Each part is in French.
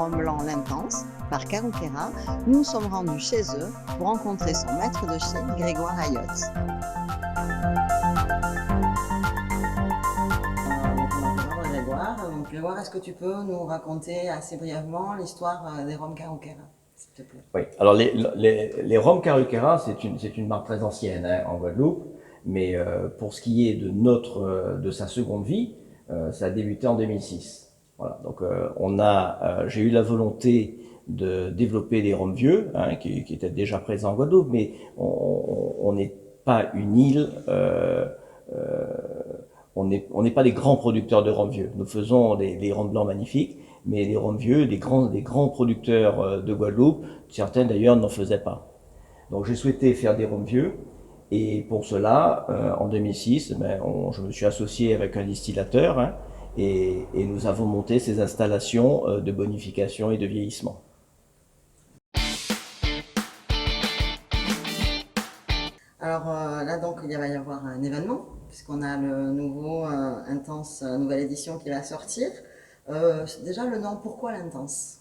rhum blanc l'Intense par Carouquera, nous nous sommes rendus chez eux pour rencontrer son maître de chez, Grégoire Ayotte. Grégoire, est-ce que tu peux nous raconter assez brièvement l'histoire des rhums Carouquera, s'il te plaît? Oui, alors les rhums Carouquera, c'est une marque très ancienne en Guadeloupe, mais pour ce qui est de sa seconde vie, ça a débuté en 2006. Voilà, donc j'ai eu la volonté de développer des rhums vieux, qui étaient déjà présents en Guadeloupe, mais on n'est pas une île. On n'est pas des grands producteurs de rhum vieux. Nous faisons des rhums blancs magnifiques, mais les rhums vieux, des grands producteurs de Guadeloupe, certains d'ailleurs n'en faisaient pas. Donc j'ai souhaité faire des rhums vieux, et pour cela, en 2006, je me suis associé avec un distillateur, et nous avons monté ces installations de bonification et de vieillissement. Alors là, donc, il va y avoir un événement, puisqu'on a le nouveau Intense, nouvelle édition qui va sortir. Déjà, le nom, pourquoi l'Intense?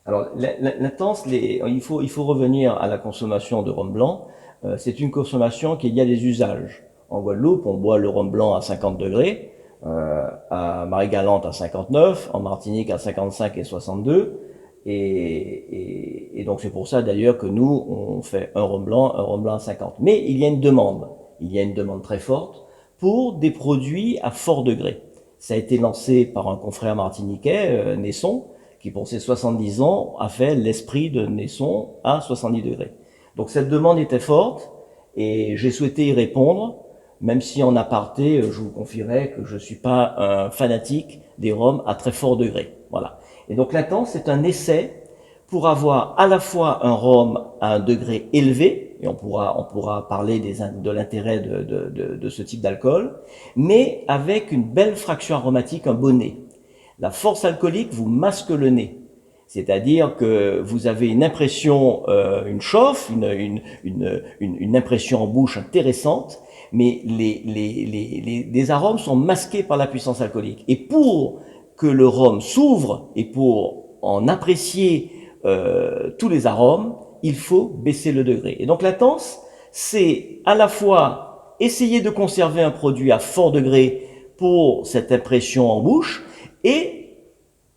Alors, l'Intense, il faut revenir à la consommation de rhum blanc. C'est une consommation qui y a des usages. En Guadeloupe, on boit le rhum blanc à 50 degrés, à Marie-Galante à 59, en Martinique à 55 et 62. Et donc c'est pour ça d'ailleurs que nous, on fait un rhum blanc à 50. Mais il y a une demande très forte pour des produits à fort degré. Ça a été lancé par un confrère martiniquais, Nesson, qui pour ses 70 ans a fait l'esprit de Nesson à 70 degrés. Donc cette demande était forte et j'ai souhaité y répondre, même si en aparté, je vous confierai que je suis pas un fanatique des rhums à très fort degré. Voilà. Et donc l'Intense, c'est un essai pour avoir à la fois un rhum à un degré élevé, et on pourra parler de l'intérêt de ce type d'alcool, mais avec une belle fraction aromatique, un bon nez. La force alcoolique vous masque le nez. C'est-à-dire que vous avez une impression, une chauffe, une impression en bouche intéressante, mais les arômes sont masqués par la puissance alcoolique. Et pour que le rhum s'ouvre et pour en apprécier tous les arômes, il faut baisser le degré. Et donc l'Intense, c'est à la fois essayer de conserver un produit à fort degré pour cette impression en bouche, et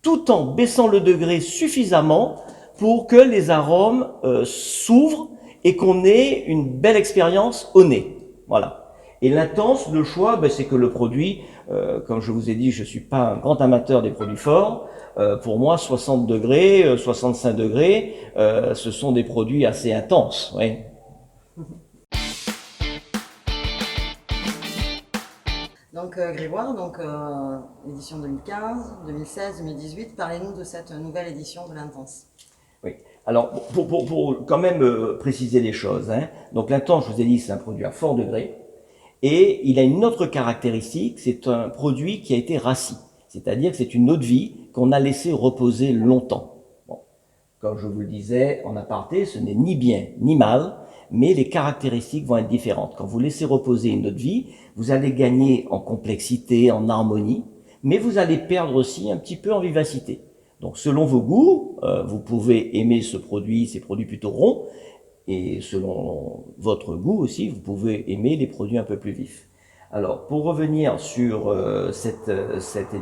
tout en baissant le degré suffisamment pour que les arômes s'ouvrent et qu'on ait une belle expérience au nez. Voilà. Et l'Intense, le choix, c'est que le produit, comme je vous ai dit, je suis pas un grand amateur des produits forts. Pour moi, 60 degrés, 65 degrés, ce sont des produits assez intenses. Oui. Donc Grégoire, édition 2015, 2016, 2018, parlez-nous de cette nouvelle édition de l'Intense. Oui. Alors, pour quand même préciser les choses, donc l'Intense, je vous ai dit, c'est un produit à fort degré, et il a une autre caractéristique, c'est un produit qui a été rassis, c'est-à-dire que c'est une eau de vie qu'on a laissé reposer longtemps. Bon. Comme je vous le disais en aparté, ce n'est ni bien ni mal, mais les caractéristiques vont être différentes. Quand vous laissez reposer une eau de vie, vous allez gagner en complexité, en harmonie, mais vous allez perdre aussi un petit peu en vivacité. Donc selon vos goûts, vous pouvez aimer ces produits plutôt ronds, et selon votre goût aussi, vous pouvez aimer les produits un peu plus vifs. Alors pour revenir sur cette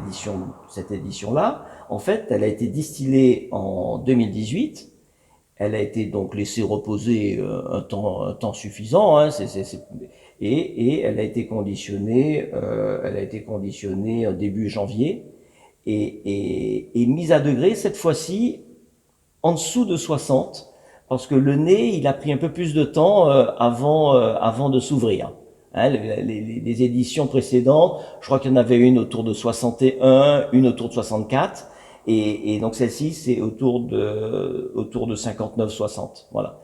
édition-là, en fait, elle a été distillée en 2018. Elle a été donc laissée reposer un temps suffisant, et elle a été conditionnée début janvier et mise à degré cette fois-ci en dessous de 60, parce que le nez il a pris un peu plus de temps avant de s'ouvrir. Les éditions précédentes, je crois qu'il y en avait une autour de 61, une autour de 64. Et donc celle-ci, c'est autour de 59-60. Voilà.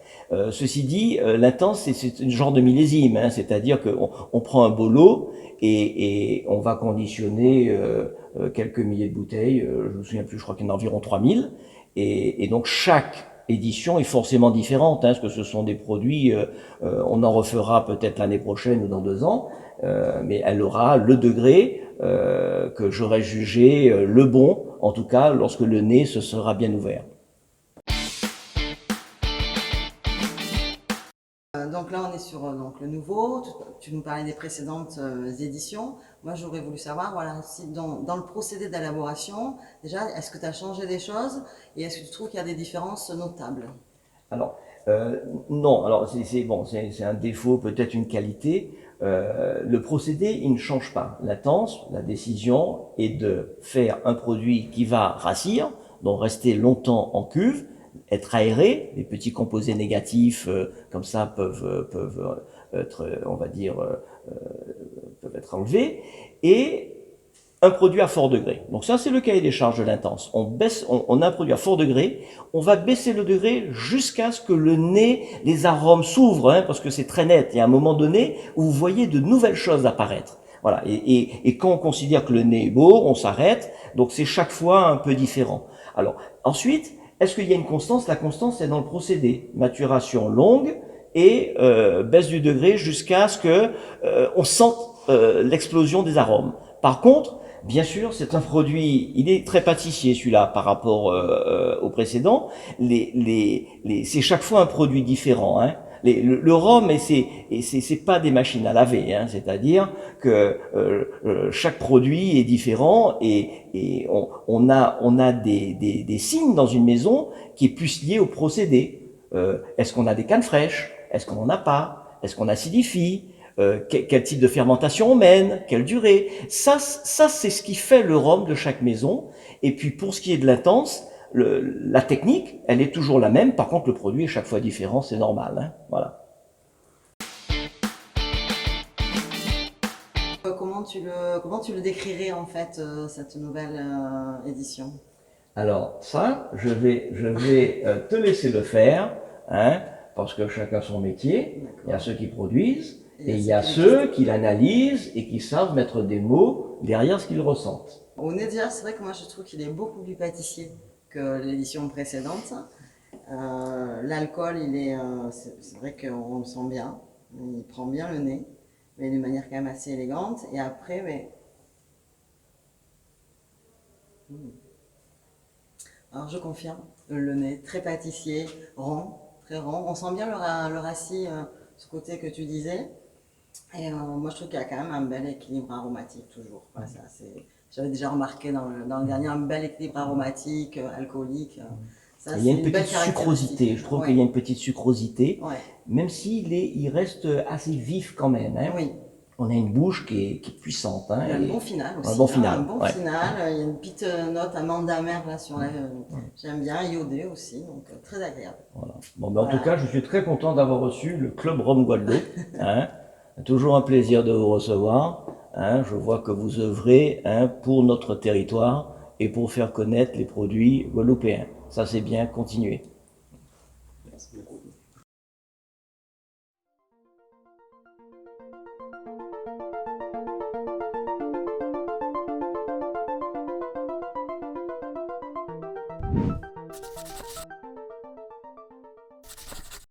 Ceci dit, l'Intense, c'est un genre de millésime, c'est-à-dire qu'on prend un beau lot et on va conditionner quelques milliers de bouteilles. Je me souviens plus, je crois qu'il y en a environ 3000. Et donc chaque édition est forcément différente, parce que ce sont des produits, on en refera peut-être l'année prochaine ou dans 2 ans, mais elle aura le degré que j'aurais jugé le bon, en tout cas lorsque le nez se sera bien ouvert. sur donc, le nouveau, tu nous parlais des précédentes éditions. Moi, j'aurais voulu savoir, voilà, si dans le procédé d'élaboration, déjà, est-ce que tu as changé des choses et est-ce que tu trouves qu'il y a des différences notables? Alors, non, alors bon, c'est un défaut, peut-être une qualité. Le procédé, il ne change pas. La décision est de faire un produit qui va rassir, donc rester longtemps en cuve, être aéré. Les petits composés négatifs, comme ça, peuvent être, on va dire, peuvent être enlevés. Et un produit à fort degré. Donc ça, c'est le cahier des charges de l'Intense. On a un produit à fort degré, on va baisser le degré jusqu'à ce que le nez, les arômes s'ouvrent, hein, parce que c'est très net. Il y a un moment donné où vous voyez de nouvelles choses apparaître. Voilà. Et quand on considère que le nez est beau, on s'arrête. Donc c'est chaque fois un peu différent. Alors ensuite, est-ce qu'il y a une constance? La constance, c'est dans le procédé. Maturation longue et baisse du degré jusqu'à ce que on sente l'explosion des arômes. Par contre, bien sûr, c'est un produit, il est très pâtissier celui-là par rapport au précédent. C'est chaque fois un produit différent. Hein. Le rhum, c'est pas des machines à laver, hein, c'est-à-dire que chaque produit est différent et on a des signes dans une maison qui est plus lié au procédé. Est-ce qu'on a des cannes fraîches? Est-ce qu'on n'en a pas? Est-ce qu'on acidifie? Quel type de fermentation on mène, quelle durée. Ça c'est ce qui fait le rhum de chaque maison. Et puis pour ce qui est de l'Intense, la technique, elle est toujours la même. Par contre, le produit est chaque fois différent, c'est normal. Hein, voilà. Comment tu le décrirais en fait, cette nouvelle édition? Alors ça, je vais te laisser le faire, hein, parce que chacun son métier. Il y a ceux qui produisent. Et il y a ceux qui l'analysent et qui savent mettre des mots derrière ce qu'ils ressentent. Au nez déjà, c'est vrai que moi je trouve qu'il est beaucoup plus pâtissier que l'édition précédente. L'alcool, c'est vrai qu'on le sent bien, il prend bien le nez, mais d'une manière quand même assez élégante. Et après, alors je confirme, le nez très pâtissier, rond, très rond. On sent bien le rassis, ce côté que tu disais. Et moi, je trouve qu'il y a quand même un bel équilibre aromatique toujours. Quoi. J'avais déjà remarqué dans le dernier un bel équilibre aromatique, alcoolique. Ça, il y a une belle petite sucrosité. Je trouve qu'il y a une petite sucrosité, ouais. même il reste assez vif quand même. Hein. Oui. On a une bouche qui est puissante. Hein, il y a un bon final aussi. Un bon final. Un bon final. Il y a une petite note amande amère là sur la. J'aime bien, iodé aussi, donc très agréable. Voilà. Bon, ben, en tout cas, je suis très content d'avoir reçu le Club Rhum Guadeloupe. Hein. Toujours un plaisir de vous recevoir. Hein. Je vois que vous œuvrez pour notre territoire et pour faire connaître les produits guadeloupéens. Ça, c'est bien, continuez. Merci beaucoup.